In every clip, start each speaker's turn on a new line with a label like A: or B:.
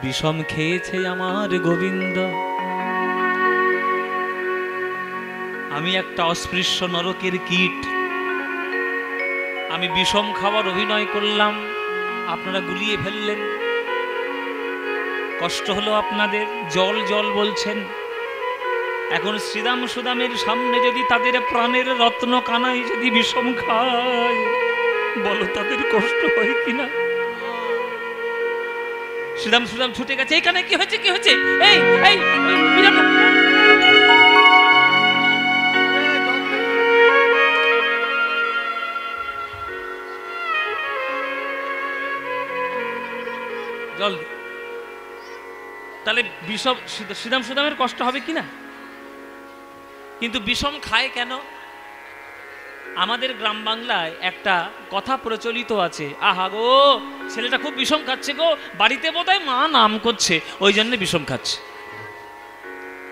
A: বিষম খেয়েছে আমার গোবিন্দ। আমি একটা অস্পৃশ্য নরকের কীট, আমি বিষম খাবার অভিনয় করলাম, আপনারা গুলিয়ে ফেললেন, কষ্ট হলো আপনাদের, জল জল বলছেন। এখন শ্রীদাম সুদামের সামনে যদি তাদের প্রাণের রত্ন কানাই যদি বিষম খায়, বলো তাদের কষ্ট হয় কিনা? শ্রীদাম সুদাম ছুটে গেছে, এখানে কি হয়েছে, কি হয়েছে? এই এই জল। তাহলে বিষম, শ্রীদাম সুদামের কষ্ট হবে কিনা? কিন্তু বিষম খায় কেন? আমাদের গ্রাম বাংলায় একটা কথা প্রচলিত আছে, আহা গো ছেলেটা খুব বিষম খাচ্ছে গো, বাড়িতে বোধহয় মা নাম করছে ওই জন্য বিষম খাচ্ছে।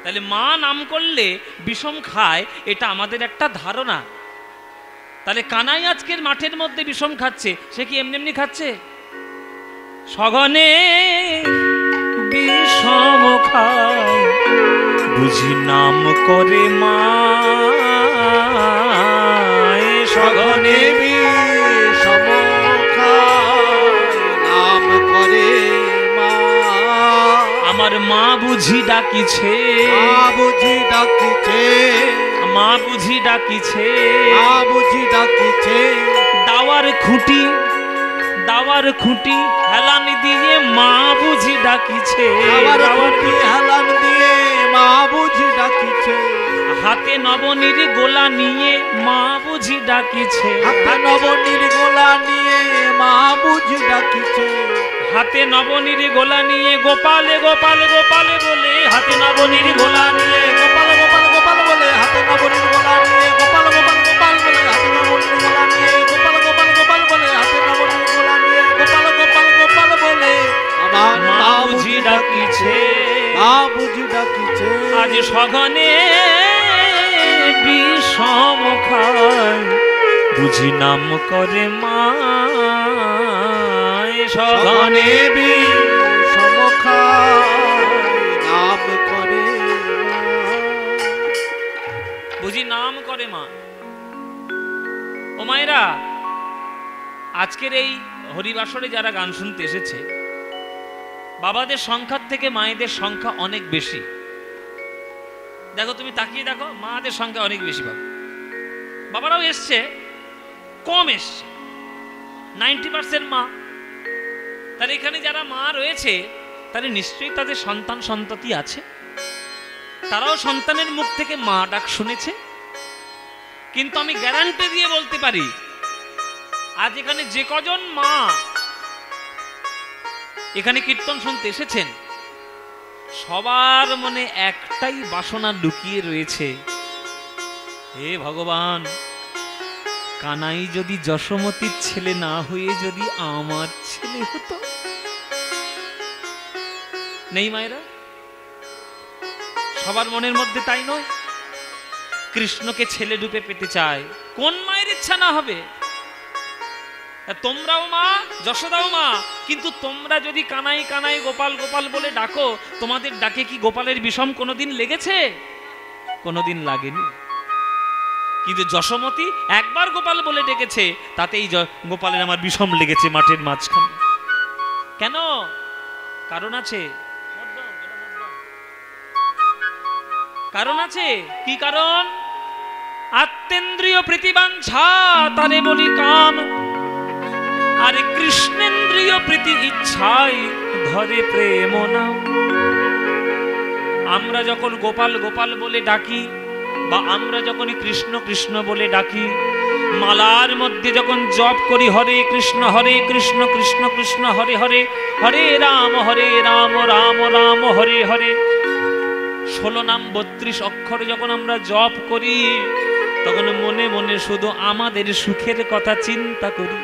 A: তাহলে মা নাম করলে বিষম খায়, এটা আমাদের একটা ধারণা। তাহলে কানাই আজকের মাঠের মধ্যে বিষম খাচ্ছে, সে কি এমনি এমনি খাচ্ছে? সঘনে বিষম খায় বুঝি নাম করে মা,
B: সঘনে বিষম খায় নাম করে মা।
A: আমার মা বুঝি ডাকিছে,
B: মা বুঝি ডাকিছে,
A: মা বুঝি ডাকিছে,
B: মা বুঝি ডাকিছে।
A: দাওয়ার খুঁটি, দাওয়ার খুঁটি হেলান দিয়ে মা বুঝি ডাকিছে,
B: দাওয়ার খুঁটি হেলান দিয়ে মা বুঝি ডাকিছে।
A: হাতে নবনীর গোলা নিয়ে মা বুঝি ডাকিছে,
B: হাতে নবনীর গোলা নিয়ে মা বুঝি ডাকিছে।
A: হাতে নবনীর গোলা নিয়ে গোপালে গোপাল গোপালে বলে, হাতে নবনীর গোলা নিয়ে
B: গোপাল গোপাল গোপাল বলে, হাতে নবনীর গোলা নিয়ে গোপাল গোপাল গোপাল বলে, হাতে নবনীর গোলা নিয়ে গোপাল গোপাল গোপাল বলে, হাতে নবনীর গোলা নিয়ে গোপাল গোপাল গোপাল বলে আমার মা বুঝি ডাকিছে, মা বুঝি ডাকিছে।
A: আজ সঘনে বিষম খায় বুঝি নাম করে মা, সঘনে
B: বিষম খায় নাম করে
A: বুঝি নাম করে মা। ও মায়েরা, আজকের এই হরিবাসরে যারা গান শুনতে এসেছে, বাবাদের সংখ্যার থেকে মায়েদের সংখ্যা অনেক বেশি। দেখো, তুমি তাকিয়ে দেখো, মাদের সংখ্যা অনেক বেশি। বাবারাও এসছে, কম এসছে, 90% মা। তাহলে এখানে যারা মা রয়েছে, তাহলে নিশ্চয়ই তাদের সন্তান সন্ততি আছে, তারাও সন্তানের মুখ থেকে মা ডাক শুনেছে। কিন্তু আমি গ্যারান্টি দিয়ে বলতে পারি, আজ এখানে যে কজন মা এখানে কীর্তন শুনতে এসেছেন, সবার মনে একটাই বাসনা লুকিয়ে রয়েছে, হে ভগবান, কানাই যদি যশোমতির ছেলে না হয়ে যদি আমার ছেলে হতো। নেই মায়েরা? সবার মনের মধ্যে তাই নয়? কৃষ্ণকে ছেলে রূপে পেতে চায়, কোন মায়ের ইচ্ছা না হবে? তোমরাও মা, যশোদাও মা, কিন্তু তোমরা যদি কানাই কানাই গোপাল গোপাল বলে ডাকো, তোমাদের ডাকে কি গোপালের বিষম কোনোদিন লেগেছে? কোনোদিন লাগেনি। কিন্তু যশোমতি একবার গোপাল বলে ডেকেছে, তাতেই গোপালের আমার বিষম লেগেছে মাঠের মাঝখানে। কেন? কারণ আছে, কারণ আছে। কি কারণ? আত্মেন্দ্রিয় প্রীতিবাঞ্ছা তারে বলি কাম, আরে কৃষ্ণেন্দ্রিয় প্রীতি ইচ্ছাই ধরে প্রেম নাম। আমরা যখন গোপাল গোপাল বলে ডাকি, বা আমরা যখন কৃষ্ণ কৃষ্ণ বলে ডাকি, মালার মধ্যে যখন জপ করি হরে কৃষ্ণ কৃষ্ণ কৃষ্ণ হরে হরে, হরে রাম রাম রাম হরে হরে, 16 নাম 32 অক্ষর যখন আমরা জপ করি, তখন মনে মনে শুধু আমাদের সুখের কথা চিন্তা করি।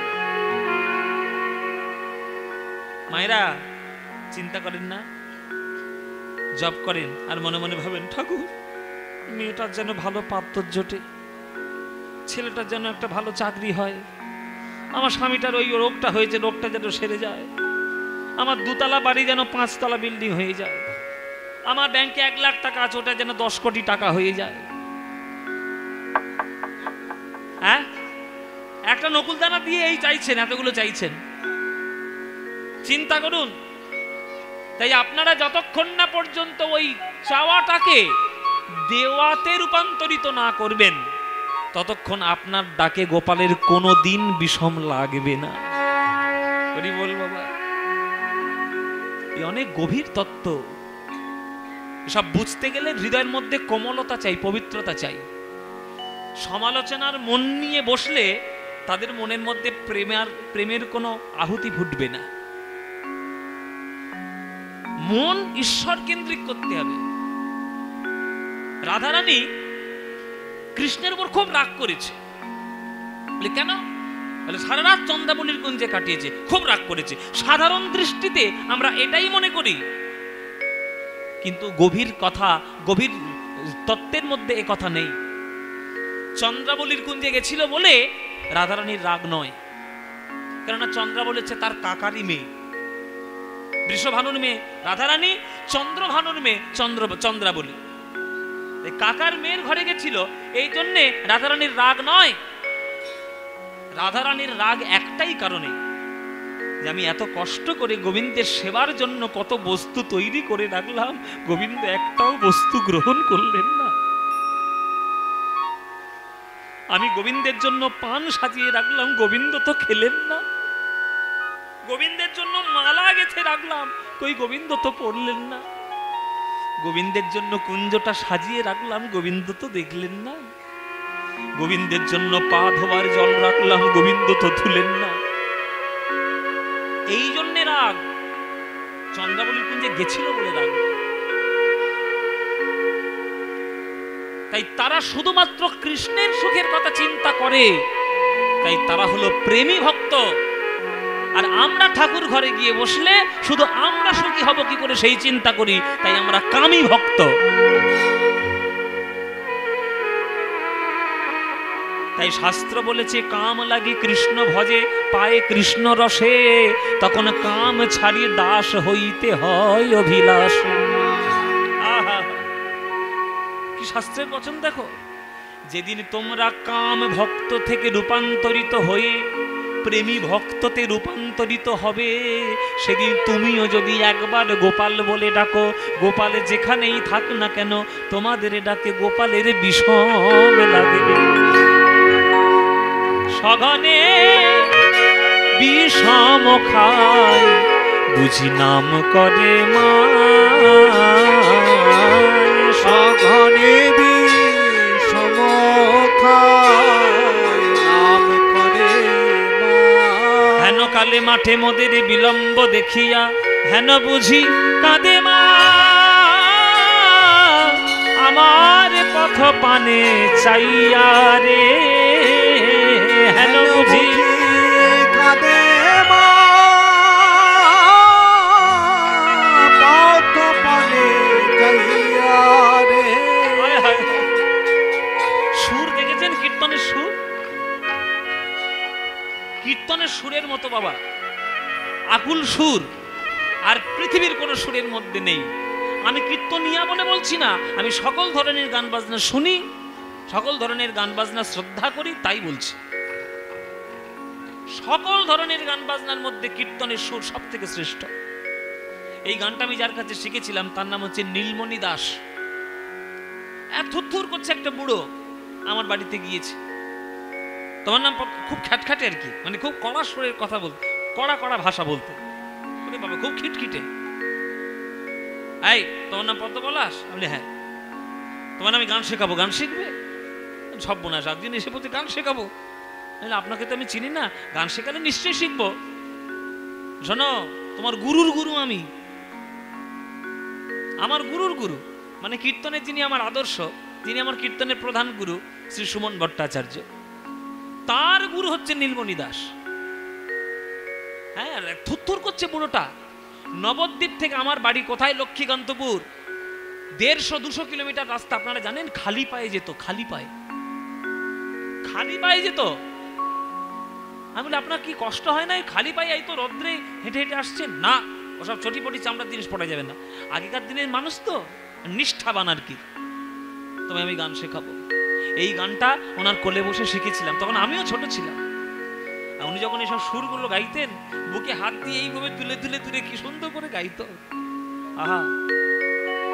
A: মায়েরা চিন্তা করেন না? জপ করেন আর মনে মনে ভাবেন, ঠাকুর মেয়েটার যেন ভালো পাত্র জোটে, ছেলেটার যেন একটা ভালো চাকরি হয়, আমার স্বামীটার ওই রোগটা হয়েছে, রোগটা যেন সেরে যায়, আমার 2 তলা বাড়ি যেন 5 তলা বিল্ডিং হয়ে যায়, আমার ব্যাংকে 1 লাখ টাকা আছে ওটা যেন 10 কোটি টাকা হয়ে যায়। হ্যাঁ, একটা নকুলদানা দিয়ে এই চাইছেন, এতগুলো চাইছেন, চিন্তা করুন। তাই আপনারা যতক্ষণ না পর্যন্ত ওই চাওয়াটাকে দেওয়াতে রূপান্তরিত না করবেন, ততক্ষণ আপনার ডাকে গোপালের কোনো দিন বিষম লাগবে না। হরি বল বাবা, এই অনেক গভীর তত্ত্ব। এসব বুঝতে গেলে হৃদয়ের মধ্যে কোমলতা চাই, পবিত্রতা চাই। সমালোচনার মন নিয়ে বসলে তাদের মনের মধ্যে প্রেমের কোনো আহুতি ফুটবে না। মন ঈশ্বর কেন্দ্রিক করতে হবে। রাধারানী কৃষ্ণের উপর খুব রাগ করেছে। কেন? সারা রাত চন্দ্রাবলীর কুঞ্জে কাটিয়েছে, খুব রাগ করেছে। সাধারণ দৃষ্টিতে আমরা এটাই মনে করি, কিন্তু গভীর কথা, গভীর তত্ত্বের মধ্যে এ কথা নেই। চন্দ্রাবলীর কুঞ্জে গেছিল বলে রাধারানীর রাগ নয়, কেননা চন্দ্রাবলী হচ্ছে তার কাকারই মেয়ে, বৃষভানুর মেয়ে রাধারানী, চন্দ্রভানুর মেয়ে চন্দ্রাবলী। কাকার মেয়ের ঘরে গেছিল, এই জন্যে রাধারানীর রাগ নয়। রাধারানীর রাগ একটাই কারণে, যে আমি এত কষ্ট করে গোবিন্দের সেবার জন্য কত বস্তু তৈরি করে রাখলাম, গোবিন্দ একটাও বস্তু গ্রহণ করলেন না। আমি গোবিন্দের জন্য পান সাজিয়ে রাখলাম, গোবিন্দ তো খেলেন না। গোবিন্দের জন্য মালা গেঁথে রাখলাম, কই গোবিন্দ তো পড়লেন না। গোবিন্দের জন্য কুঞ্জটা সাজিয়ে রাখলাম, গোবিন্দ তো দেখলেন না। গোবিন্দের জন্য পা ধোবার জল রাখলাম, গোবিন্দ তো ধুলেন না। এই জন্য রাগ, চন্দ্রাবলীর কুঞ্জে গেছিল বলে রাগ। তাই তারা শুধুমাত্র কৃষ্ণের সুখের কথা চিন্তা করে, তাই তারা হলো প্রেমী ভক্ত। আর আমরা ঠাকুর ঘরে গিয়ে বসলে শুধু আমরা সুখী হব কি করে সেই চিন্তা করি, তাই আমরা কামী ভক্ত। তাই শাস্ত্র বলেছে, কাম লাগি কৃষ্ণ ভজে, পায়ে কৃষ্ণ রসে, তখন কাম ছাড়ি দাস হইতে হয় অভিলাষ। আহা, কি শাস্ত্রের বচন দেখো। যেদিন তোমরা কাম ভক্ত থেকে রূপান্তরিত হয়ে প্রেমী ভক্ততে রূপান্তরিত হবে, সেদিন তুমিও যদি একবার গোপাল বলে ডাকো, গোপাল যেখানেই থাক না কেন তোমাদের ডাকে গোপালের বিষম লাগবে। সঘনে বিষম খায় বুঝি নাম করে মা,
B: সঘনে বিষম খায় নাম করে মা।
A: হেন কালে মাঠে মোদের বিলম্ব দেখিয়া, হেন বুঝি কাঁদে মা, আমার পথ পানে চাইয়া রে। হেন বুঝি
B: কাঁদে মা, পথ পানে চাইয়া রে।
A: সুর দেখেছেন কীর্তনের সুর? কীর্তনের সুরের মতো বাবা আকুল সুর আর পৃথিবীর কোন সুরের মধ্যে নেই। আমি কীর্তনিয়া বলে বলছি না, আমি সকল ধরনের গান বাজনা শুনি, সকল ধরনের গান বাজনা শ্রদ্ধা করি, তাই বলছি। সকল ধরনের গান বাজনার মধ্যে কীর্তনের সুর সব থেকে শ্রেষ্ঠ। এই গানটা আমি যার কাছে শিখেছিলাম তার নাম হচ্ছে নীলমণি দাস। থুর করছে একটা বুড়ো আমার বাড়িতে গিয়েছে। তোমার নাম খুব খ্যাটখ্যাটে আর কি, মানে খুব কড়া সুরের কথা বলতে, কড়া কড়া ভাষা বলতে, বাবা খুব খিটখিটে। এই তোমার নাম পদ্ম পলাশ? বলে হ্যাঁ। তোমার আমি গান শেখাবো। গান শিখবে? সব বোনাস, একদিন এসে বলতে গান শেখাবো। আপনাকে তো আমি চিনি না, গান শেখালে নিশ্চয়ই শিখবো। শোনো, তোমার গুরুর গুরু আমি, আমার গুরুর গুরু, মানে কীর্তনের যিনি আমার আদর্শ, যিনি আমার কীর্তনের প্রধান গুরু শ্রী সুমন ভট্টাচার্য, তার গুরু হচ্ছে নীলমণি দাস। হ্যাঁ, থুর করছে বুড়োটা। নবদ্বীপ থেকে আমার বাড়ি কোথায়? লক্ষ্মীকান্তপুর। 150-200 কিলোমিটার রাস্তা, আপনারা জানেন। খালি পায়ে যেত, খালি পায়ে, খালি পায়ে যেত। আমি বলি আপনার কি কষ্ট হয় না? খালি পায়ে এই তো রৌদ্রে হেঁটে হেঁটে আসছেন? না, ওসব চটিপটি চামড়ার জিনিস পড়া যাবে না। আগেকার দিনের মানুষ তো নিষ্ঠাবান আর কি। তোমায় আমি গান শেখাবো। এই গানটা ওনার কোলে বসে শিখেছিলাম, তখন আমিও ছোট ছিলাম। উনি যখন এসব সুরগুলো গাইতেন, বুকে হাত দিয়ে এইভাবে তুলে তুলে তুলে কি সুন্দর করে গাইতো। আহা,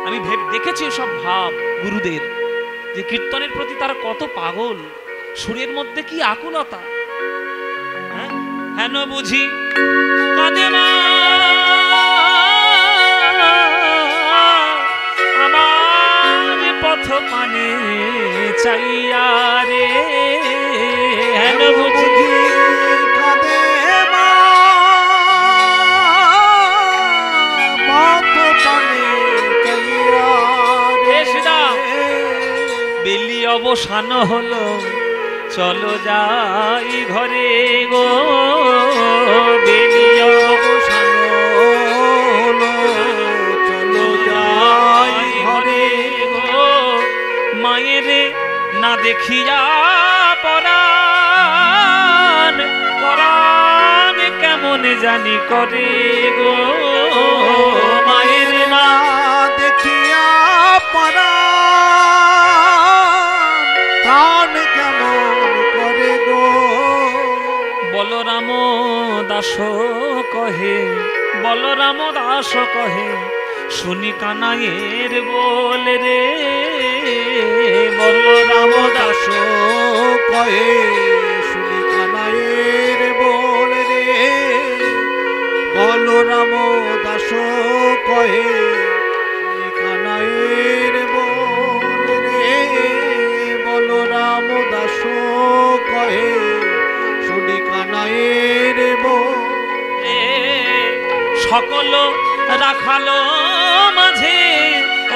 A: আমি দেখেছি সব ভাব গুরুদের, যে কীর্তনের প্রতি তারা কত পাগল, সুরের মধ্যে কি আকুলতা। হ্যাঁ, হেন বুঝি কাঁদে মা আমার পথ পানে চাইয়া রে, হেন বুঝি
B: কাঁদে মা পথ পানে চাইয়া রে।
A: বেলি অবসান হলো, চলো যাই ঘরে গো, বেলি অবসান হলো, চলো যাই ঘরে গো। মায়ের না দেখিয়া পরাণ, পরাণ কেমন জানি করে গো, মায়ের না
B: দেখিয়া প্রাণ কেমন করে গো।
A: বলরাম দাস কহে, বলরাম দাস কহে, শুনি কানাইয়ের বল রে, বলরাম দাস
B: কহে, শুনি কানাইয়ের বল রে। বলরাম দাস কহে, শুনি কানাইয়ের বল রে। বলরাম দাস কহে, শুনি কানাইয়ের বল
A: রে। সকল রাখালো মাঝে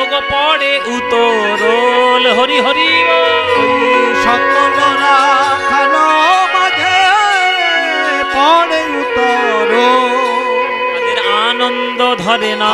A: ওগো পড়ে উতরল, হরি হরি
B: সকল রাখালো মাঝে পড়ে উতরল।
A: তাদের আনন্দ ধরে না,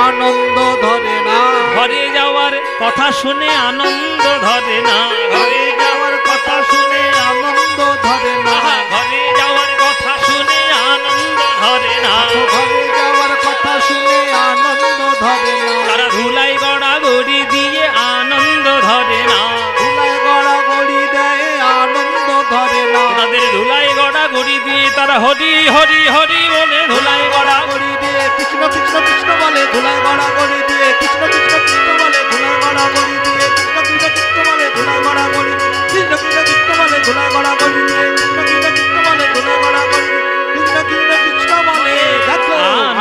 B: আনন্দ ধরে না।
A: ঘরে যাওয়ার কথা শুনে আনন্দ ধরে না, ঘরে
B: যাওয়ার কথা শুনে আনন্দ ধরে না।
A: ঘরে যাওয়ার কথা শুনে আনন্দ ধরে না,
B: ঘরে যাওয়ার কথা শুনে আনন্দ ধরে না।
A: তারা ধুলাই গড়া গড়ি দিয়ে আনন্দ ধরে না,
B: ধুলাই গড়া গড়ি দেয় আনন্দ ধরে না।
A: তাদের ধুলাই গড়া গড়ি দিয়ে তারা হরি হরি হরি বলে ধুলাই গড়া
B: গড়ি দিয়ে কৃষ্ণ কৃষ্ণ কৃষ্ণ বলে, ধুলাই গড়া গড়ি দিয়ে কৃষ্ণ কৃষ্ণ কৃষ্ণ বলে, ধুলাই গড়া গড়ি দিয়ে কৃষ্ণ কৃষ্ণ কৃষ্ণ বলে, ধুলাই গড়া গড়ি কৃষ্ণ কৃষ্ণ কৃষ্ণ বলে, ধুলাই গড়া গড়ি দিয়ে কৃষ্ণ কৃষ্ণ কৃষ্ণ বলে, ধুলাই গড়া গড়ি কৃষ্ণ কৃষ্ণ কৃষ্ণ বলে। দেখো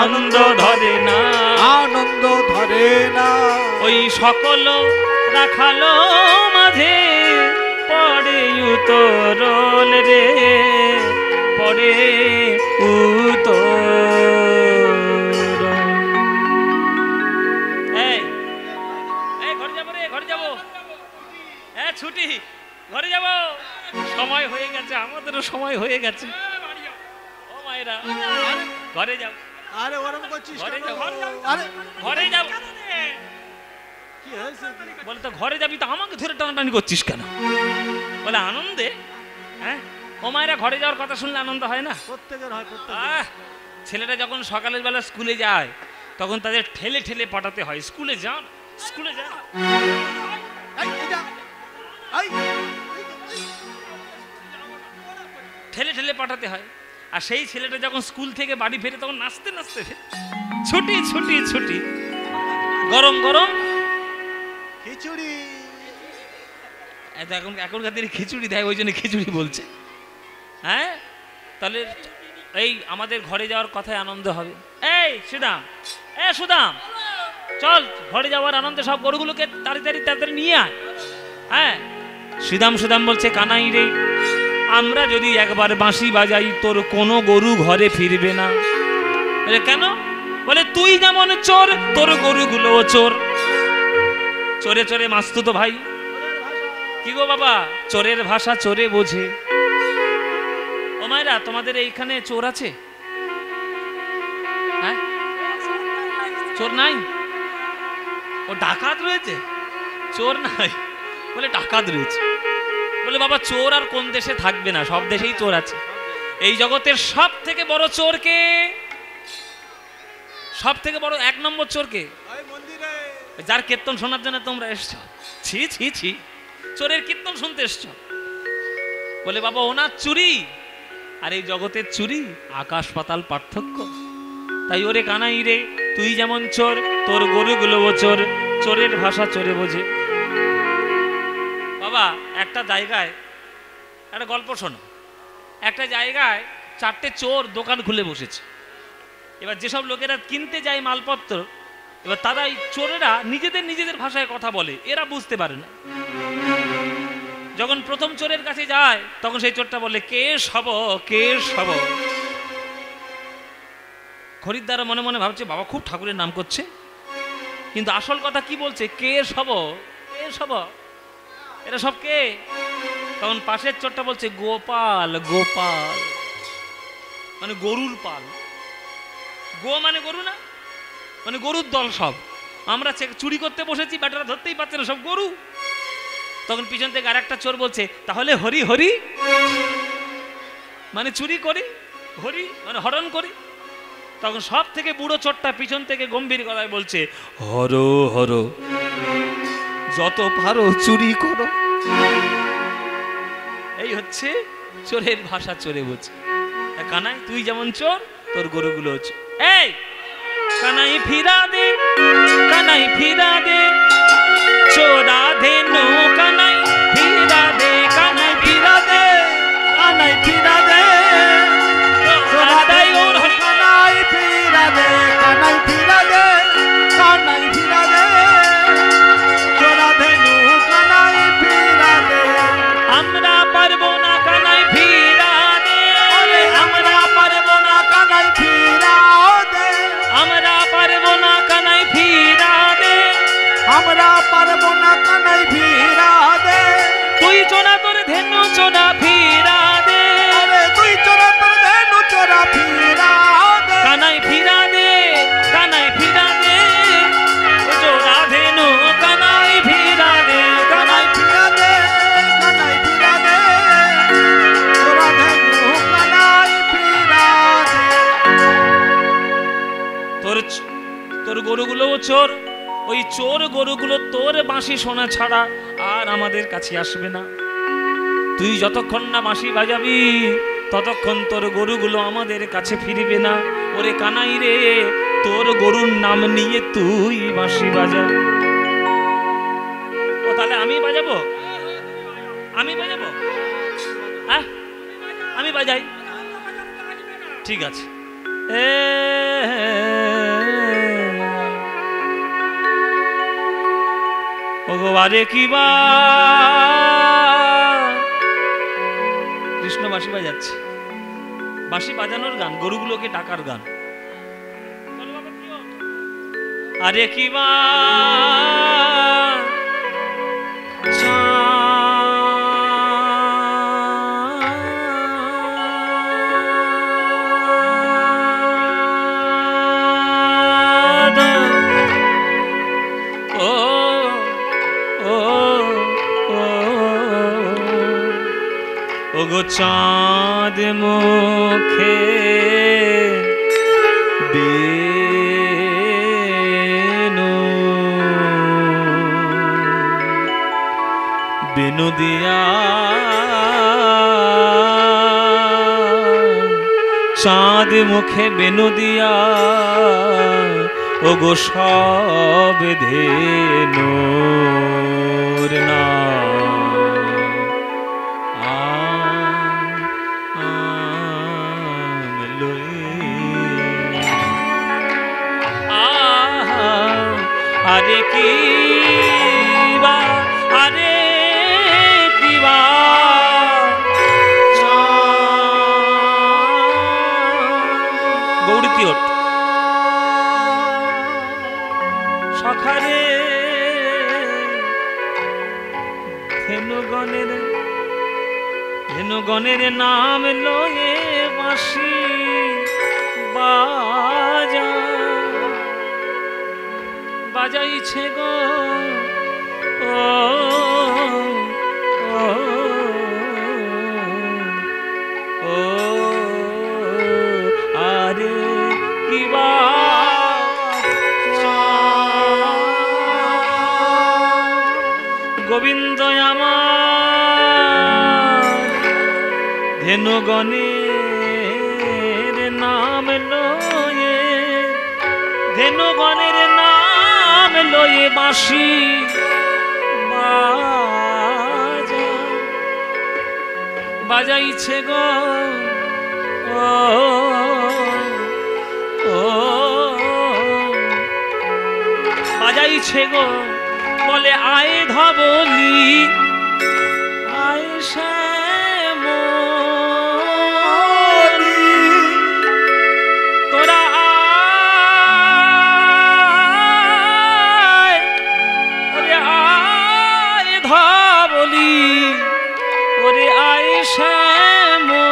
A: আনন্দ ধরে না,
B: আনন্দ ধরে না।
A: ওই সকল রাখালো মাঝে পড়ে উতরল রে, পড়ে উতরল। এই ঘরে যাবো রে, ঘরে যাবো। হ্যাঁ ছুটি, ঘরে যাবো। সময় হয়ে গেছে, আমাদেরও সময় হয়ে গেছে। ও মায়েরা, ঘরে যাও।
B: আরে ওরম করছিস
A: ঘরে
B: কেন?
A: যাও,
B: আরে
A: ঘরে যাও।
B: কি হয়েছে?
A: বলে তো ঘরে যাবি, তো আমাকে ধরে টানাটানি করছিস কেন? বলে আনন্দে। হ্যাঁ, ও মায়েরা, ঘরে যাওয়ার কথা শুনলে আনন্দ হয় না?
B: প্রত্যেকের হয়, প্রত্যেকের।
A: ছেলেরা যখন সকালের বেলা স্কুলে যায়, তখন তাদের ঠেলে ঠেলে পাঠাতে হয়, স্কুলে যান, স্কুলে যান।
B: এই যা, এই
A: ঠেলে ঠেলে পাঠাতে হয়। আর সেই ছেলেটা যখন স্কুল থেকে বাড়ি ফেরে, তখন নাচতে নাচতে ফেরে। ছুটি ছুটি ছুটি, গরম গরম
B: খিচুড়ি।
A: এখনকার দিনে খিচুড়ি দেয়, ওই জন্য খিচুড়ি বলছে। হ্যাঁ, তাহলে এই আমাদের ঘরে যাওয়ার কথায় আনন্দ হবে। এই সুদাম, সুদাম, চল ঘরে যাওয়ার আনন্দে সব গরুগুলোকে তাড়াতাড়ি তাড়াতাড়ি নিয়ে আয়। হ্যাঁ, সুদাম সুদাম বলছে, কানাই রে, আমরা যদি একবার বাঁশি বাজাই, তোর কোনো গরু ঘরে ফিরবে না। কেন? বলে তুই যেমন চোর, তোর গরুগুলোও চোর। চোরে চোরে মাস্তুতো ভাই। কি গো বাবা, চোরের ভাষা চোরে বোঝে। ও মায়েরা, তোমাদের এইখানে চোর আছে? হ্যাঁ, চোর নাই? ও ডাকাত রয়েছে? চোর নাই, বলে ডাকাত রয়েছে। বলে বাবা, চোর আর কোন দেশে থাকবে না, সব দেশেই চোর আছে। এই জগতের সব থেকে বড় চোর কে? সব থেকে বড় 1 নম্বর চোরকে,
B: ওই মন্দিরে
A: যার কীর্তন শোনার জন্য তোমরা এসছো। ছি ছি ছি, চোরের কীর্তন শুনতে এসছো। বলে বাবা ওনার চুরি আর এই জগতের চুরি আকাশ পাতাল পার্থক্য। তাই ওরে কানাই রে, তুই যেমন চোর, তোর গরুগুলো চোর, চোরের ভাষা চোরে বোঝে। বাবা একটা জায়গায় একটা গল্প শোনো। একটা জায়গায় 4টে চোর দোকান খুলে বসেছে। এবার যেসব লোকেরা কিনতে যায় মালপত্র, এবার তারা এই চোরেরা নিজেদের ভাষায় কথা বলে, এরা বুঝতে পারে না। যখন প্রথম চোরের কাছে যায় তখন সেই চোরটা বলে কে সব কে সব। খরিদ্দার মনে মনে ভাবছে বাবা খুব ঠাকুরের নাম করছে, কিন্তু আসল কথা কি বলছে, কে সব কে সব, এরা সব কে? তখন পাশের চোরটা বলছে গোপাল গোপাল, মানে গরুর পাল। গো মানে গরু না, মানে গরুর দল সব। আমরা চুরি করতে বসেছি, ব্যাটারা ধরতেই পারছে না, সব গরু। তখন পিছন থেকে আর একটা চোর বলছে তাহলে হরি হরি, মানে চুরি করি, হরি মানে হরণ করি। তখন সব থেকে বুড়ো চোরটা পিছন থেকে গম্ভীর গলায় বলছে হর হর, যত পারো চুরি করো। এই হচ্ছে চোরের ভাষা, চোরে বোঝে। কানাই তুই যেমন চোর, তোর গরুগুলো চোর। এই কানাই ফিরা দে, কানাই ফিরা দে, চোরা ধেনু কানাই ফিরা দে, কানাই ফিরা দে,
B: কানাই ফিরা দে,
A: চোরা দাই ওর
B: কানাই ফিরা দে, কানাই ফিরা দে, কানাই ফিরা দে, চোরা ধেনু কানাই ফিরা দে।
A: আমরা পারবো না কানাই ফিরা দে,
B: আমরা পারবো না কানাই ফিরা দে,
A: আমরা পারবো না কানাই ফিরা দে,
B: আমরা পারবো না কানাই ফিরা দে।
A: তুই চোরা তোর ধেনু চোরা ফিরা দে,
B: তুই চোরা তোর ধেনু চোরা ফিরা দে,
A: কানাই ফিরা দে, কানাই ফিরা দে, চোরা ধেনু কানাই ফিরা দে,
B: কানাই ফিরা দে, কানাই ফিরা দে, চোরা ধেনু কানাই ফিরা দে।
A: তোর গরুগুলো চোর, ওই চোর গরুগুলো তোর বাঁশি শোনা ছাড়া আর আমাদের কাছে আসবে না। তুই যতক্ষণ না বাঁশি বাজাবি ততক্ষণ তোর গরুগুলো আমাদের কাছে ফিরবে না। ওরে কানাই রে, তোর গরুর নাম নিয়ে তুই বাঁশি বাজা। ও তাহলে আমি বাজাবো, আমি বাজাবো, হ্যাঁ আমি বাজাই, ঠিক আছে। ওগোবারে কিবা কৃষ্ণ বাঁশি বাজাচ্ছে, বাঁশি বাজানোর গান, গরুগুলোকে ডাকার গান। আরে কিবা ওগো চাঁদ মুখে বেনু বেনু দিয়া, চাঁদ মুখে বেনু দিয়া, ওগো সব ধেনুর না আরে কিবা, আরে কিবা গৌরী তিওট সখারে ধেনুগণের নাম লয়ে বাঁশি বাজা বাজাইছে গো ও ও আরে কিবা গোবিন্দ আমার ধেনুগণের নাম লয়ে, ধেনুগণের নাম লয়ে বাঁশি বাজাইছে গো, ও ও বাজাইছে গো, বলে আয় ধবলি আয় শ্যামলি, তোরা আয়, ওরে আয় ধবলি, ওরে আয় শ্যামলি,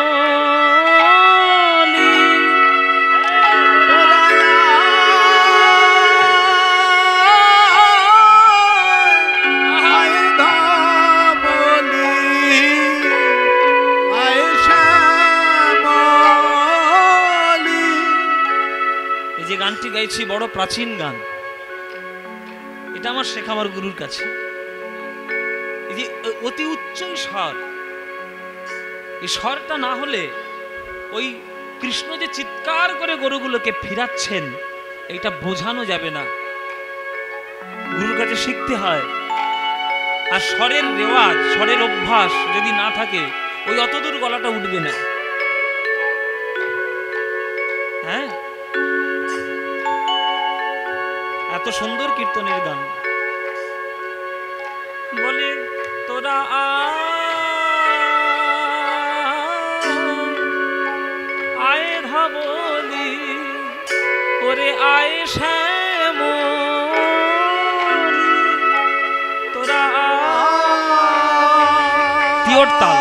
A: গানটি গাইছি বড় প্রাচীন গান, এটা আমার শেখা আমার গুরুর কাছে। এই যে অতি উচ্চ স্বর, এই স্বরটা না হলে ওই কৃষ্ণ যে চিৎকার করে গরুগুলোকে ফিরাচ্ছেন এটা বোঝানো যাবে না, গুরুর কাছে শিখতে হয়। আর স্বরের রেওয়াজ, স্বরের অভ্যাস যদি না থাকে ওই অতদূর গলাটা উঠবে না। হ্যাঁ, এত সুন্দর কীর্তনের গান। বলে তোরা আয় ধবলি, ওরে আয় শ্যামলি, তোরা তিওর তাল,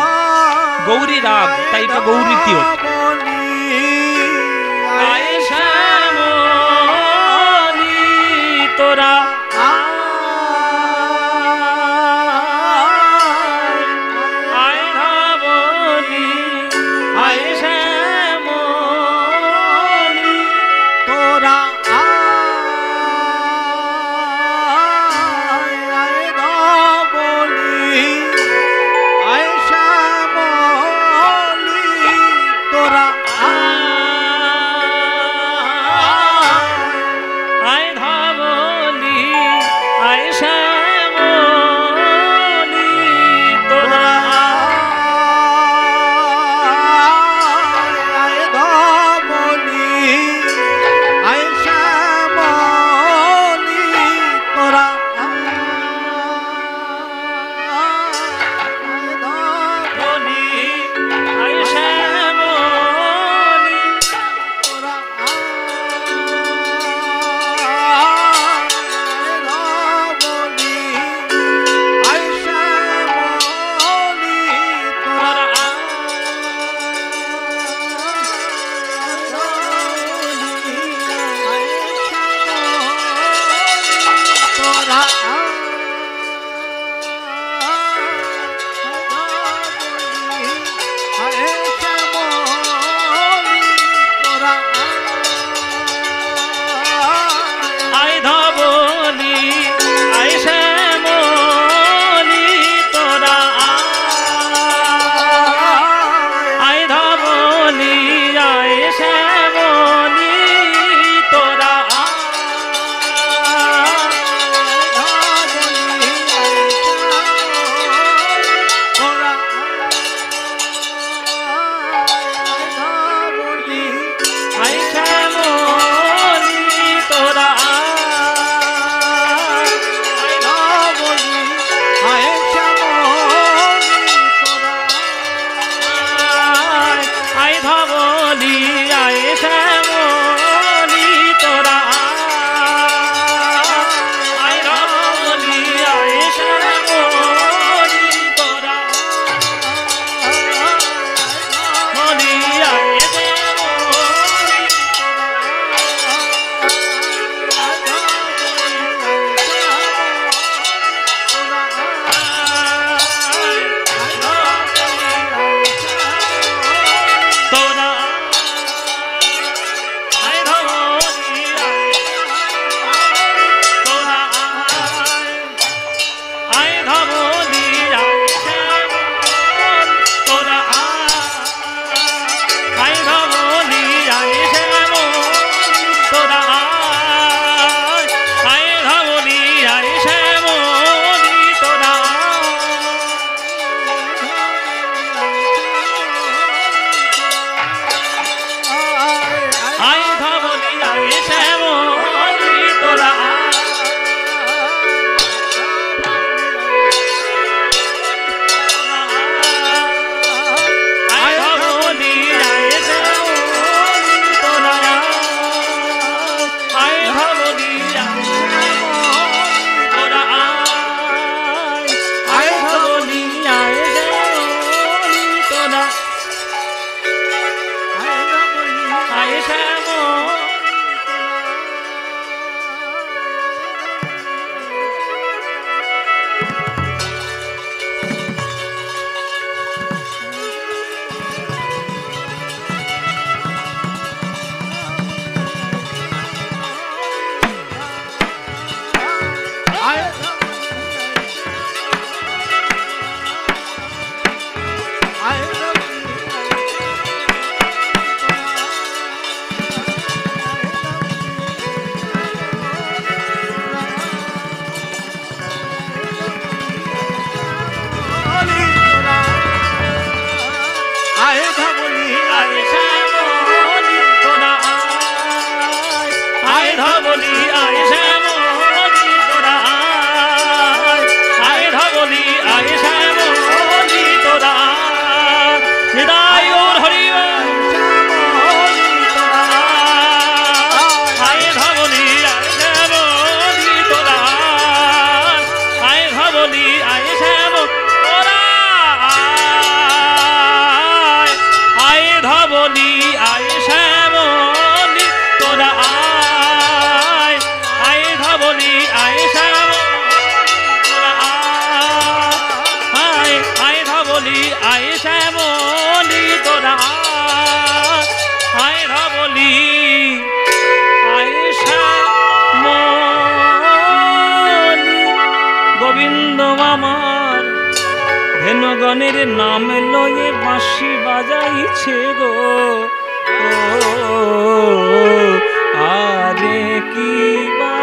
A: গৌরী রাগ, তাই এটা গৌরী তিওর। আয় শ্যামলি তোরা আয় ধবলি আয় শ্যামলি,
B: তোরা আয় ধবলি আয় শ্যামলি, তোরা
A: জনগণের নাম লয়ে বাঁশি বাজাইছে গো, আরে কি বা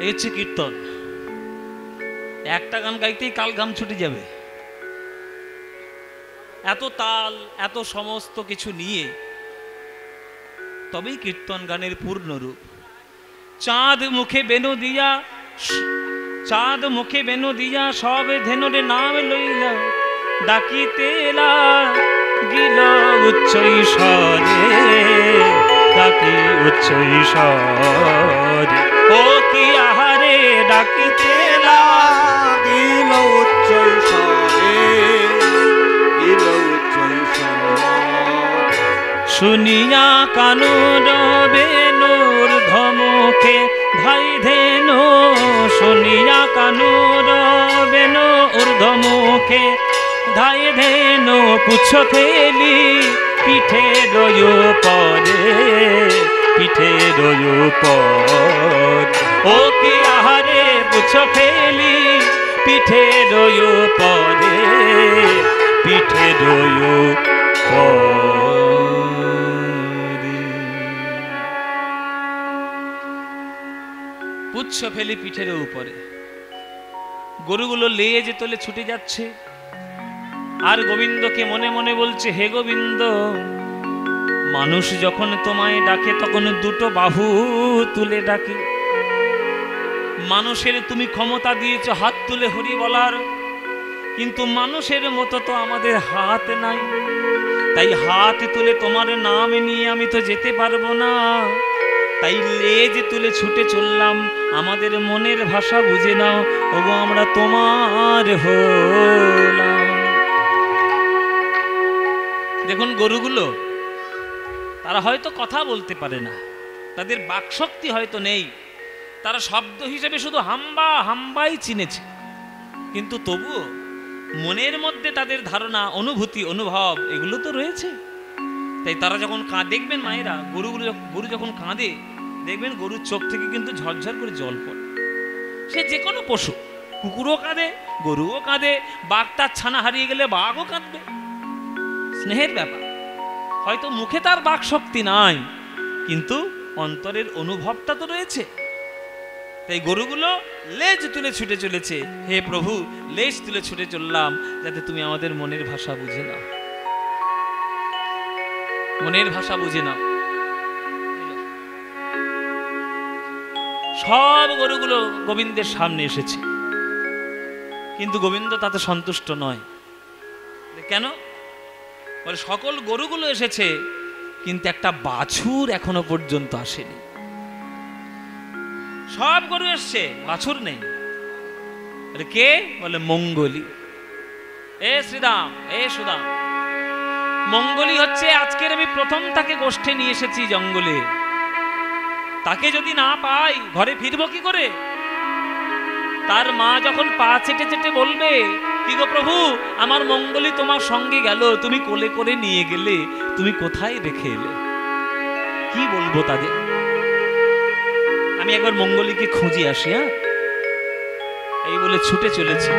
A: এই হচ্ছে কীর্তন। একটা গান গাইতেই কাল ঘাম ছুটে যাবে, এত তাল এত সমস্ত কিছু নিয়ে তবেই কীর্তন গানের পূর্ণ রূপ। চাঁদ মুখে বেনু দিয়া, চাঁদ মুখে বেনু দিয়া সব ধেনুরে নাম লইলা, ডাকিতেলা গিল উচ্চ ঈশ্বরে, ডাকি উচ্চ ঈশ্বরে, ও কি আহারে ডাকিতেলা
B: গিল উচ্চ ঈশ্বরে, গিল উচ্চ ঈশ্বরে।
A: শুনিয়া কানুর বেনুর ধমকে ধাই ধেনু, শুনিয়া কানুর বেনু ঊর্ধ্বমুখে ধাই ধেনু, পুচ্ছ ফেলি পিঠে রয় পরে, পিঠে রয় পর, ও কি আহারে পুচ্ছ ফেলি পিঠে রয় পরে, পিঠে রয় পুচ্ছ ফেলি পিঠের উপরে। গরুগুলো লেজ তোলে ছুটে যাচ্ছে, আর গোবিন্দকে মনে মনে বলছে, হে গোবিন্দ, মানুষ যখন তোমায় ডাকে তখন দুটো বাহু তুলে ডাকে, মানুষের তুমি ক্ষমতা দিয়েছ হাত তুলে হরি বলার, কিন্তু মানুষের মতো তো আমাদের হাত নাই, তাই হাত তুলে তোমার নাম নিয়ে আমি তো যেতে পারবো না, তাই লেজ তুলে ছুটে চললাম, আমাদের মনের ভাষা বুঝে নাও, ওগো আমরা তোমার হলাম। দেখুন গরুগুলো, তারা হয়তো কথা বলতে পারে না, তাদের বাকশক্তি হয়তো নেই, তারা শব্দ হিসেবে শুধু হাম্বা হাম্বাই চিনেছে, কিন্তু তবুও মনের মধ্যে তাদের ধারণা, অনুভূতি, অনুভব এগুলো তো রয়েছে। তাই তারা যখন দেখবেন মায়েরা, গরু যখন কাঁদে দেখবেন গরুর চোখ থেকে কিন্তু ঝরঝর করে জল পড়ে। সে যে কোনো পশু, কুকুরও কাঁদে, গরুও কাঁদে, বাঘ তার ছানা হারিয়ে গেলে বাঘও কাঁদবে, স্নেহের ব্যাপার। হয়তো মুখে তার বাক শক্তি নাই, কিন্তু অন্তরের অনুভবটা তো রয়েছে। তাই গরুগুলো লেজ তুলে ছুটে চলেছে, হে প্রভু লেজ তুলে ছুটে চললাম যাতে তুমি আমাদের মনের ভাষা বুঝে নাও, মনের ভাষা বুঝে নাও। সব গরুগুলো গোবিন্দের সামনে এসেছে, কিন্তু গোবিন্দ তাতে সন্তুষ্ট নয়। কেন? বলে সকল গরুগুলো এসেছে, কিন্তু একটা বাছুর এখনো পর্যন্ত আসেনি। সব গরু এসছে, বাছুর নেই। কে? বলে মঙ্গলী। এ শ্রীদাম, এ সুদাম, মঙ্গলী হচ্ছে আজকের আমি প্রথম তাকে গোষ্ঠে নিয়ে এসেছি জঙ্গলে। তাকে যদি না পাই ঘরে ফিরবো কি করে? তার মা যখন পা চেটে চেটে বলবে, কি গো প্রভু, আমার মঙ্গলী তোমার সঙ্গে গেল, তুমি কোলে করে নিয়ে গেলে, তুমি কোথায় রেখে এলে? কি বলবো তাদের? আমি একবার মঙ্গলীকে খুঁজে আসি। হ্যাঁ, এই বলে ছুটে চলেছে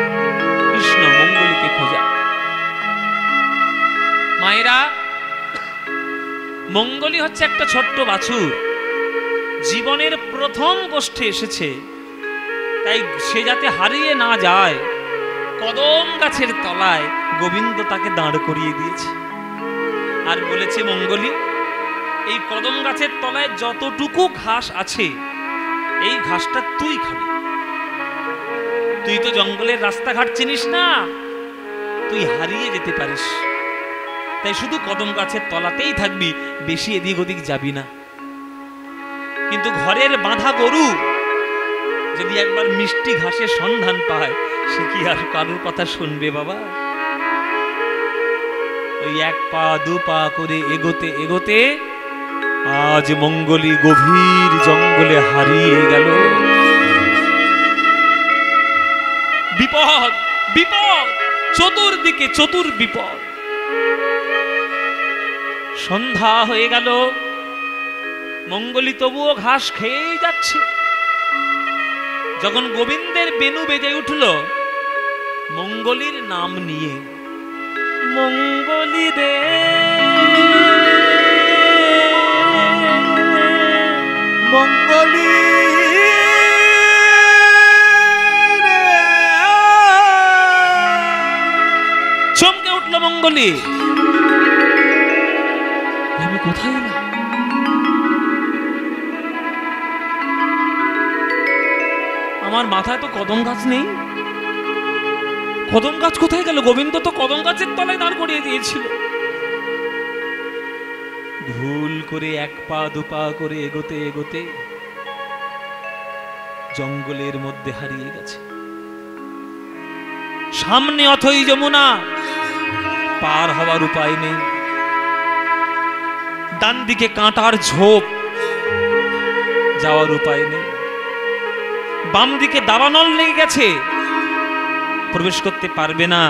A: কৃষ্ণ মঙ্গলীকে খোঁজা। মায়েরা, মঙ্গলী হচ্ছে একটা ছোট্ট বাছুর, জীবনের প্রথম গোষ্ঠে এসেছে, তাই সে যাতে হারিয়ে না যায়, কদম গাছের তলায় গোবিন্দ তাকে দাঁড় করিয়ে দিয়েছে, আর বলেছে, মঙ্গলী, এই কদম গাছের তলায় যতটুকু ঘাস আছে, এই ঘাসটা তুই খাবি। তুই তো জঙ্গলের রাস্তাঘাট চিনিস না, তুই হারিয়ে যেতে পারিস, তাই শুধু কদম গাছের তলাতেই থাকবি, বেশি এদিক ওদিক যাবি না। কিন্তু ঘরের বাঁধা গরু যদি একবার মিষ্টি ঘাসের সন্ধান পায়, সে কি আর কারোর কথা শুনবে বাবা? ওই এক পা দু পা করে এগোতে এগোতে আজ মঙ্গলী গভীর জঙ্গলে হারিয়ে গেল। বিপদ, বিপদ, চতুর্দিকে চতুর বিপদ। সন্ধ্যা হয়ে গেল, মঙ্গলী তবুও ঘাস খেয়েই যাচ্ছে। যখন গোবিন্দের বেনু বেজে উঠল মঙ্গলীর নাম নিয়ে, মঙ্গলী রে
B: মঙ্গলী
A: চমকে উঠল মঙ্গলী, আমি কোথায় এলাম? আমার মাথায় তো কদম গাছ নেই, কদম গাছ কোথায় গেল? গোবিন্দ তো কদম গাছের তলায় দাঁড় করিয়ে দিয়েছিল। ভুল করে এক পা দুপা করে এগোতে এগোতে জঙ্গলের মধ্যে হারিয়ে গেছে। সামনে অথই যমুনা, পার হওয়ার উপায় নেই। ডান দিকে কাঁটার ঝোপ, যাওয়ার উপায় নেই। বাম দিকে দাবানল লেগে গেছে, প্রবেশ করতে পারবে না।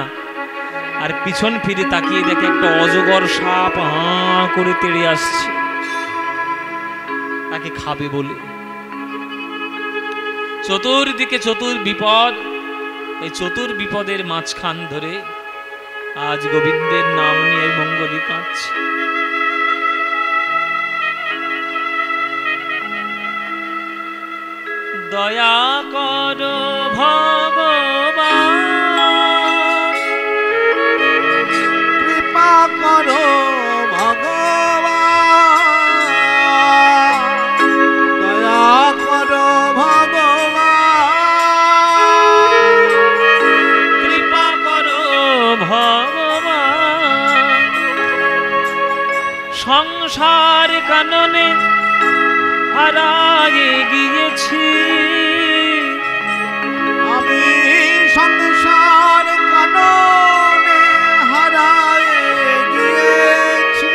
A: আর পিছন ফিরে তাকিয়ে দেখে একটা অজগর সাপ হাঁ করে তেড়ে আসছে তাকে খাবে বলে। চতুর্দিকে চতুর বিপদ, এই চতুর বিপদের মাঝখান ধরে আজ গোবিন্দের নাম নিয়ে মঙ্গলী কাঁদছে। দয়া করো ভগবান,
B: কৃপা করো ভগবান, দয়া করো ভগবান,
A: কৃপা করো ভগবান। সংসার কাননে হারায়ে গিয়েছি,
B: আমি সংসার কাননে হারায়ে গিয়েছি।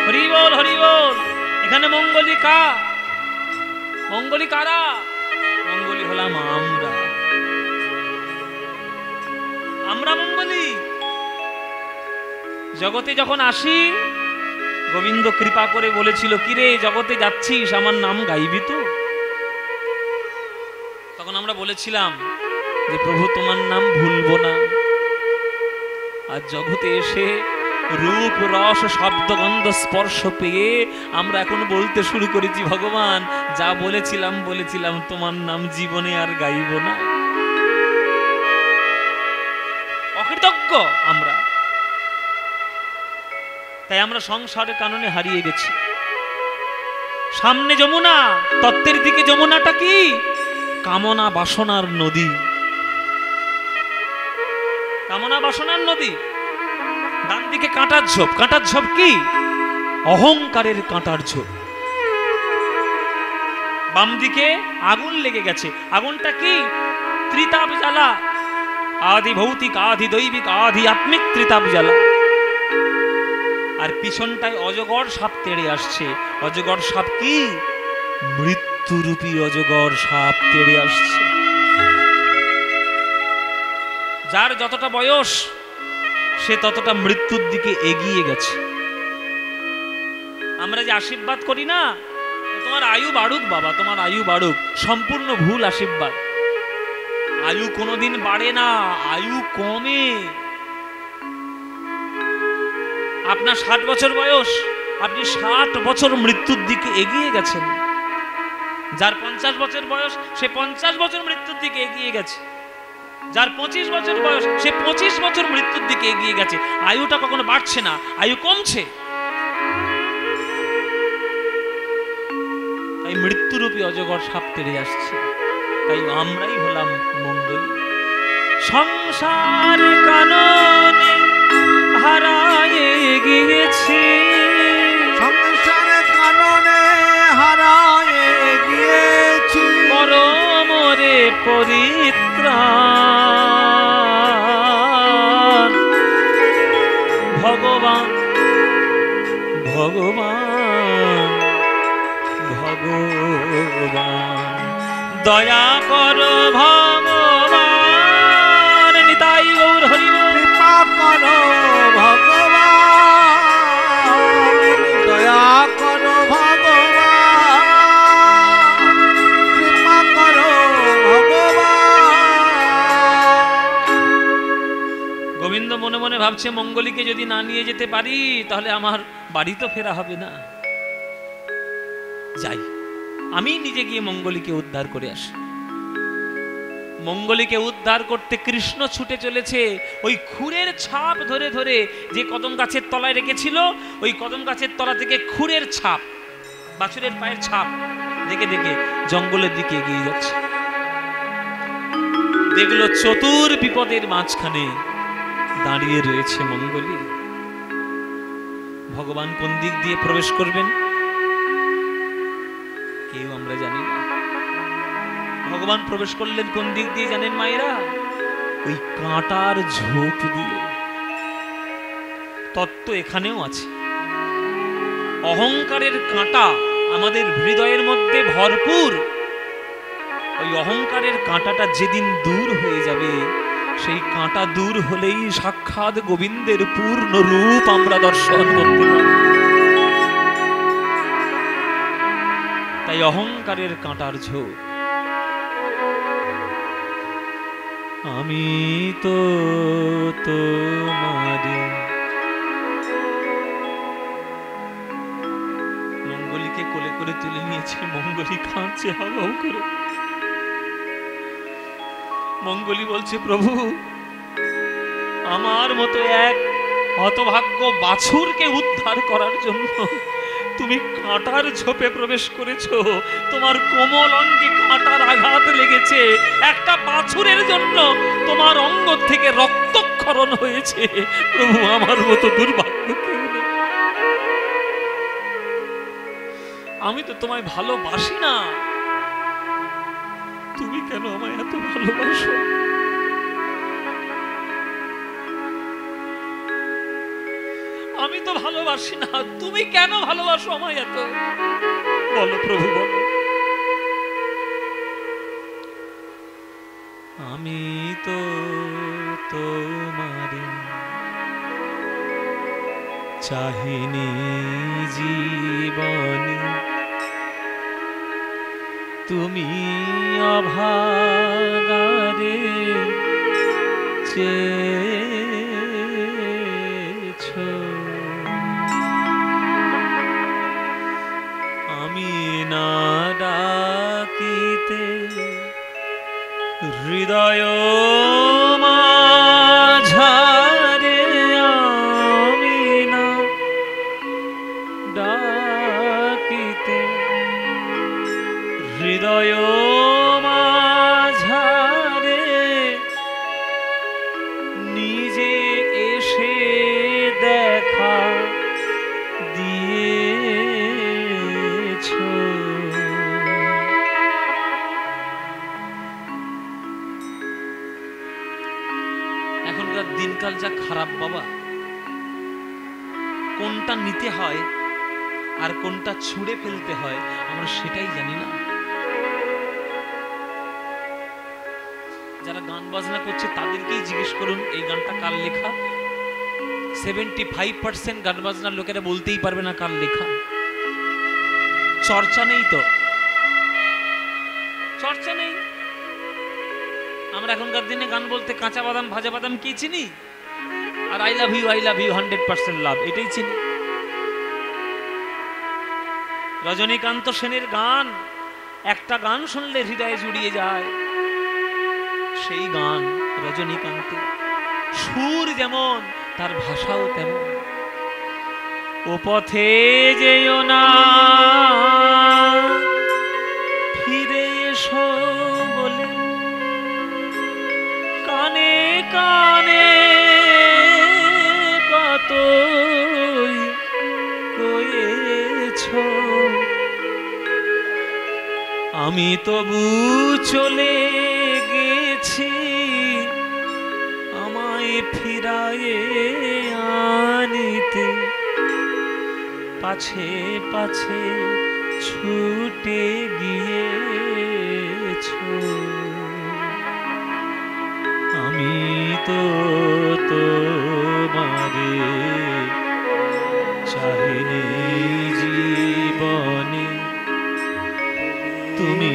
A: হরি বল হরি বল। এখানে মঙ্গলী কা? মঙ্গলী কারা? মঙ্গলী হলাম আমরা, আমরা মঙ্গলী। জগতে যখন আসি গোবিন্দ কৃপা করে বলেছিল, কিরে জগতে যাচ্ছিস আমার নাম গাইবি তো? তখন আমরা বলেছিলাম যে প্রভু তোমার নাম ভুলবো না। আর জগতে এসে রূপ রস শব্দ গন্ধ স্পর্শ পেয়ে আমরা এখন বলতে শুরু করেছি, ভগবান যা বলেছিলাম বলেছিলাম তোমার নাম জীবনে আর গাইব না। অকৃতজ্ঞ আমরা, তাই আমরা সংসারের কারণে হারিয়ে গেছি। সামনে যমুনা, তত্ত্বের দিকে যমুনাটা কি? কামনা বাসনার নদী, কামনা বাসনার নদী। ডান দিকে কাঁটার ঝোপ, কাঁটার ঝোপ কি? অহংকারের কাঁটার ঝোপ। বাম দিকে আগুন লেগে গেছে, আগুনটা কি? ত্রিতাপ জ্বালা, আদি ভৌতিক আদি দৈবিক আদি আত্মিক ত্রিতাপ জ্বালা। আর পিছনটায় অজগর সাপ তেড়ে আসছে। অজগর সাপ কি? মৃত্যুরূপী অজগর সাপ তেড়ে আসছে। যার যতটা বয়স সে ততটা মৃত্যুর দিকে এগিয়ে গেছে। আমরা যে আশীর্বাদ করি না, তোমার আয়ু বাড়ুক বাবা, তোমার আয়ু বাড়ুক, সম্পূর্ণ ভুল আশীর্বাদ। আয়ু কোনোদিন বাড়ে না, আয়ু কমে। আপনার 60 বছর বয়স, আপনি 60 বছর মৃত্যুর দিকে এগিয়ে গেছেন। যার 50 বছর বয়স সে 50 বছর মৃত্যুর দিকে এগিয়ে গেছে। যার 25 বছর বয়স সে 25 বছর মৃত্যুর দিকে এগিয়ে গেছে। আয়ুটা কখনো বাড়ছে না, আয়ু কমছে। তাই মৃত্যুরূপী অজগর সাপ তেড়ে আসছে। তাই আমরাই হলাম মঙ্গলী। সংসার কাননে হারায়ে গিয়েছি,
B: সংসার কাননে হারায়ে গিয়েছি,
A: পরমরে পরিত্রাণ। ভগবান ভগবান ভগবান, দয়া করো ভগবান। নিতাই গৌর হরি বল।
B: কৃপা করো ভগবান, দয়া করো ভগবান,
A: ভাবছে মঙ্গলীকে যদি না নিয়ে যেতে পারি তাহলে আমার বাড়ি তো ফেরা হবে না, যাই আমি নিজে গিয়ে মঙ্গলীকে উদ্ধার করে আসি। মঙ্গলীকে উদ্ধার করতে কৃষ্ণ ছুটে চলেছে ওই খুরের ছাপ ধরে ধরে, যে কদম গাছের তলায় রেখেছিল ওই কদম গাছের তলা থেকে খুরের ছাপ, বাছুরের পায়ের ছাপ দেখে দেখে জঙ্গলের দিকে এগিয়ে যাচ্ছে। দেখলো চতুর বিপদের মাঝখানে দাঁড়িয়ে রয়েছে মঙ্গলী। ভগবান কোন দিক দিয়ে প্রবেশ করবেন কেউ আমরা জানি না। ভগবান প্রবেশ করলেন কোন দিক দিয়ে জানেন মায়েরা? ওই কাঁটার ঝোপ দিয়ে। তত্ত্ব এখানেও আছে। অহংকারের কাঁটা আমাদের হৃদয়ের মধ্যে ভরপুর। ওই অহংকারের কাঁটাটা যেদিন দূর হয়ে যাবে, সেই কাঁটা দূর হলেই সাক্ষাৎ গোবিন্দের পূর্ণ রূপ আমরা দর্শন করতে পারি। তাই অহংকারের কাঁটার ঝোপ। আমি তো তোমারে। মঙ্গলীকে কোলে করে তুলে নিয়েছে, মঙ্গলী কাঁদছে হাউ করে। মঙ্গলী বলছে, প্রভু আমার মতো এক হতভাগ্য বাছুরকে উদ্ধার করার জন্য তুমি কাঁটার ঝোপে প্রবেশ করেছো। তোমার কোমল অঙ্গে কাঁটার আঘাত লেগেছে, একটা বাছুরের জন্য তোমার অঙ্গ থেকে রক্তক্ষরণ হয়েছে। প্রভু আমার মতো দুর্ভাগ্য কেউ নেই। আমি তো তোমায় ভালোবাসি না, তুমি কেন আমায় এত ভালোবাসো? আমি তো ভালোবাসি না, তুমি কেন ভালোবাসো আমায় এত? বলো প্রভু বলো। আমি তো তোমারে চাহিনি জীবনে, তুমি অভাগারে চেয়েছো। আমি না ডাকিতে হৃদয় মাঝারে, আমি না ডাকিতে হৃদয় মাঝারে, নিজে এসে দেখা দিয়েছো। এখনকার দিনকাল যা খারাপ বাবা, কোনটা নিতে হয় আর কোনটা ছুঁড়ে ফেলতে হয় আমরা সেটাই জানি না। যারা গান বাজনা করছে তাদেরকেই জিজ্ঞেস করুন এই গানটা কার লেখা। 75% গান বাজনার লোকেরা বলতেই পারবে না কার লেখা। চর্চা নেই তো, চর্চা নেই। আমরা এখনকার দিনে গান বলতে কাঁচা বাদাম ভাজা বাদাম কি চিনি, আর আই লাভ ইউ 100% লাভ এটাই চিনি। রজনীকান্ত সেনের গান, একটা গান শুনলে হৃদয়ে জুড়িয়ে যায় সেই গান রজনীকান্ত। সুর যেমন তার ভাষাও তেমন। ও পথে যেও না ফিরে এসো বলে কানে কানে কতই কয়েছো, আমি তবু চলে গেছি আমায় ফিরায়ে আনিতে, পাছে পাছে ছুটে গিয়েছো। আমি তো তোমারে চাহিনি জীবনে, তুমি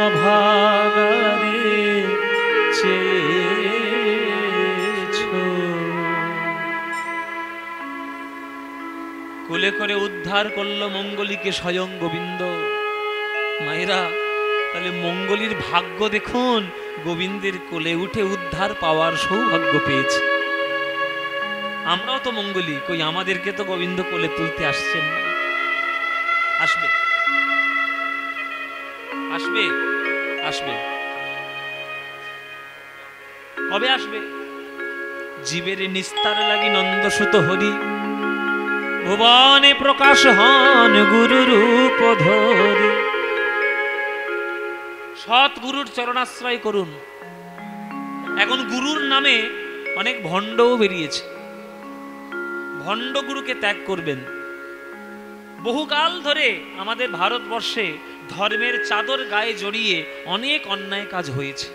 A: অভাগারে চেয়েছো। কোলে করে উদ্ধার করলো মঙ্গলীকে স্বয়ং গোবিন্দ। মায়েরা, তাহলে মঙ্গলীর ভাগ্য দেখুন, গোবিন্দের কোলে উঠে উদ্ধার পাওয়ার সৌভাগ্য পেয়েছে। আমরাও তো মঙ্গলী, কই আমাদেরকে তো গোবিন্দ কোলে তুলতে আসছেন না। আসবে আসবে আসবে, কবে আসবে? জীবের নিস্তার লাগি নন্দসুত হরি, ভুবনে প্রকাশ হন গুরু রূপ ধরি। সৎ গুরুর চরণাশ্রয় করুন। এখন গুরুর নামে অনেক ভণ্ডও বেরিয়েছে। ভণ্ড গুরুকে ত্যাগ করবেন। বহুকাল ধরে আমাদের ভারতবর্ষে ধর্মের চাদর গায়ে জড়িয়ে অনেক অন্যায় কাজ হয়েছে,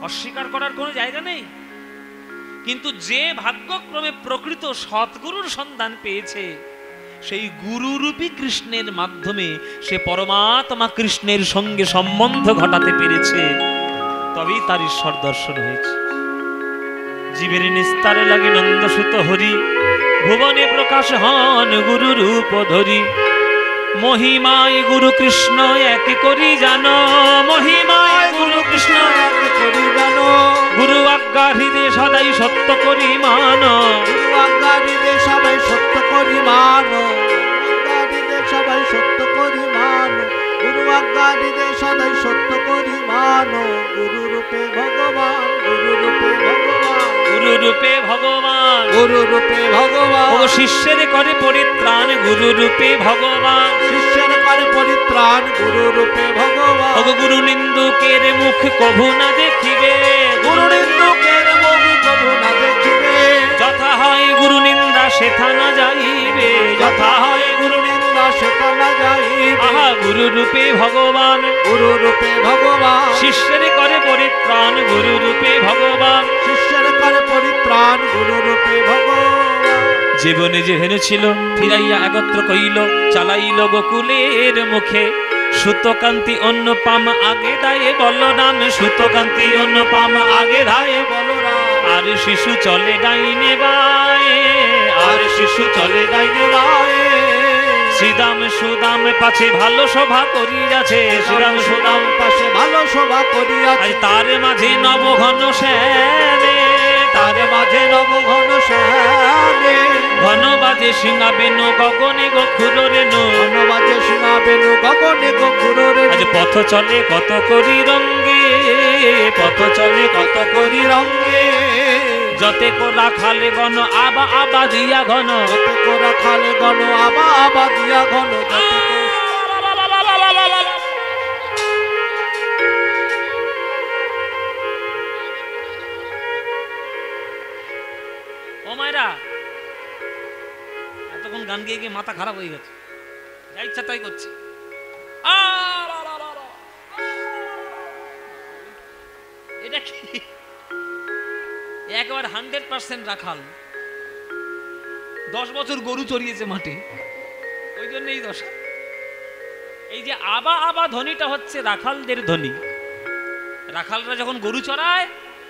A: অস্বীকার করার কোনো জায়গা নেই। কিন্তু যে ভাগ্যক্রমে প্রকৃত সৎগুরুর সন্ধান পেয়েছে, সেই গুরুরূপী কৃষ্ণের মাধ্যমে সে পরমাত্মা কৃষ্ণের সঙ্গে সম্বন্ধ ঘটাতে পেরেছে, তবেই তার ঈশ্বর দর্শন হয়েছে। জীবের নিস্তারে লাগে নন্দসুত হরি, ভুবনে প্রকাশ হন গুরু রূপ ধরি। মহিমায় গুরু কৃষ্ণ এক করি জানো, মহিমায় গুরু কৃষ্ণ এক করি জানো। গুরু আজ্ঞা হৃদয় সদাই সত্য করি মানো,
B: গুরু আজ্ঞা হৃদয় সবাই সত্য করি মানো, আজ্ঞা হৃদয় সবাই সত্য করি মানো, গুরু আজ্ঞা হৃদয় সদাই সত্য করি মানো। গুরু রূপে ভগবান, গুরু রূপে ভগবান,
A: গুরু রূপে ভগবান,
B: গুরু রূপে ভগবান।
A: ও শিষ্যের করে পরিত্রাণ গুরু রূপে ভগবান,
B: শিষ্যের করে পরিত্রাণ গুরু রূপে ভগবান।
A: ও গুরু নিন্দুকের মুখ কভু না দেখিবে,
B: গুরু নিন্দুকের মুখ কভু না দেখিবে।
A: যথা হয় গুরু নিন্দা সেথা না যাইবে, যথা হয় গুরু
B: নিন্দা সেথা না যাইবে।
A: আহা গুরু রূপে ভগবান,
B: গুরু রূপে ভগবান।
A: শিষ্যের করে পরিত্রাণ গুরু রূপে ভগবান,
B: শিষ্যের করে পরিত্রাণ গুরু রূপে ভগবান।
A: জীবনে যে হেনেছিল ফিরাইয়া একত্র কইল, চালাইল গোকুলের মুখে। সুতকান্তি অন্য পাম আগে দায়ে বলরাম, সুতকান্তি অন্য পাম আগে ধায়ে বলরাম। আর শিশু চলে ডাইনে বায়ে, আর শিশু চলে ডাইনে বায়ে। শ্রীদাম সুদাম পাছে ভালো সভা করিয়াছে, শ্রীরাম সুদাম
B: পাশে ভালো শোভা করিয়াছে।
A: আজ তার মাঝে নবঘন শ্যামে,
B: তার মাঝে নবঘন শ্যামে।
A: ঘন বাজে সিংহা বেনু গগনে গখুর রেণু,
B: ঘন বাজে সিংহা বেনু গগনে গখুর রেণু।
A: আজ পথ চলে কত করি রঙ্গে, পথ চলে কত করি রঙ্গে। যতে কোরা খালে গণ আবা আবা দিয়া ঘন,
B: যতে কোরা খালে গণ আবা আবা দিয়া ঘন।
A: ও মায়েরা, এতক্ষণ গান গিয়ে গিয়ে মাথা খারাপ হয়ে গেছে, যা ইচ্ছা তাই করছে। এটা কি? একবার 100% রাখাল, 10 বছর গরু চড়িয়েছে মাঠে, ওই জন্য এই দশা। এই যে আবা আবা ধ্বনিটা হচ্ছে রাখালদের ধ্বনি। রাখালরা যখন গরু চড়ায়,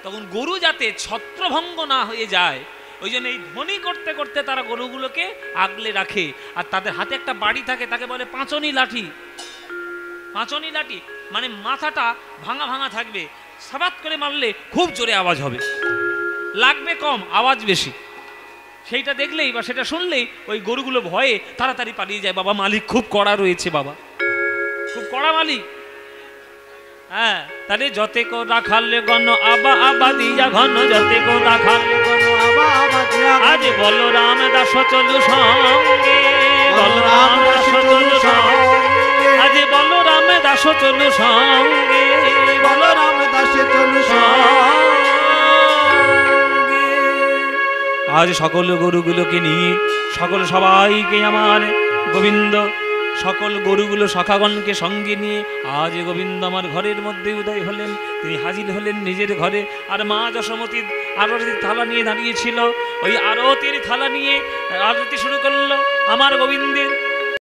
A: তখন গরু যাতে ছত্রভঙ্গ না হয়ে যায়, ওই জন্য এই ধ্বনি করতে করতে তারা গরুগুলোকে আগলে রাখে। আর তাদের হাতে একটা বাড়ি থাকে, তাকে বলে পাঁচনি লাঠি। পাঁচনি লাঠি মানে মাথাটা ভাঙা ভাঙা থাকবে, সাবাত করে মারলে খুব জোরে আওয়াজ হবে, লাগবে কম আওয়াজ বেশি। সেইটা দেখলেই বা সেটা শুনলেই ওই গরুগুলো ভয়ে তাড়াতাড়ি পালিয়ে যায়। বাবা মালিক খুব কড়া রয়েছে, বাবা খুব কড়া মালিক। হ্যাঁ, তাহলে যতে কো রাখালে গণ আবা আবা দিয়া ঘন, যতে কো রাখালে গণ
B: আবা আবা দিয়া।
A: আজ বলরাম দাস চলু সঙ্গে, বলরাম দাস চলু সঙ্গে। আজ বলরাম দাস চলু সঙ্গে,
B: বলরাম দাসে চলু সঙ্গে।
A: আজ সকল গরুগুলোকে নিয়ে সবাইকে আমার গোবিন্দ, সকল গরুগুলো সখাগণকে সঙ্গে নিয়ে আজ গোবিন্দ আমার ঘরের মধ্যে উদয় হলেন। তিনি হাজির হলেন নিজের ঘরে। আর মা যশোমতী আরতির থালা নিয়ে দাঁড়িয়েছিল, ওই আরতির থালা নিয়ে আরতি শুরু করলো আমার গোবিন্দের।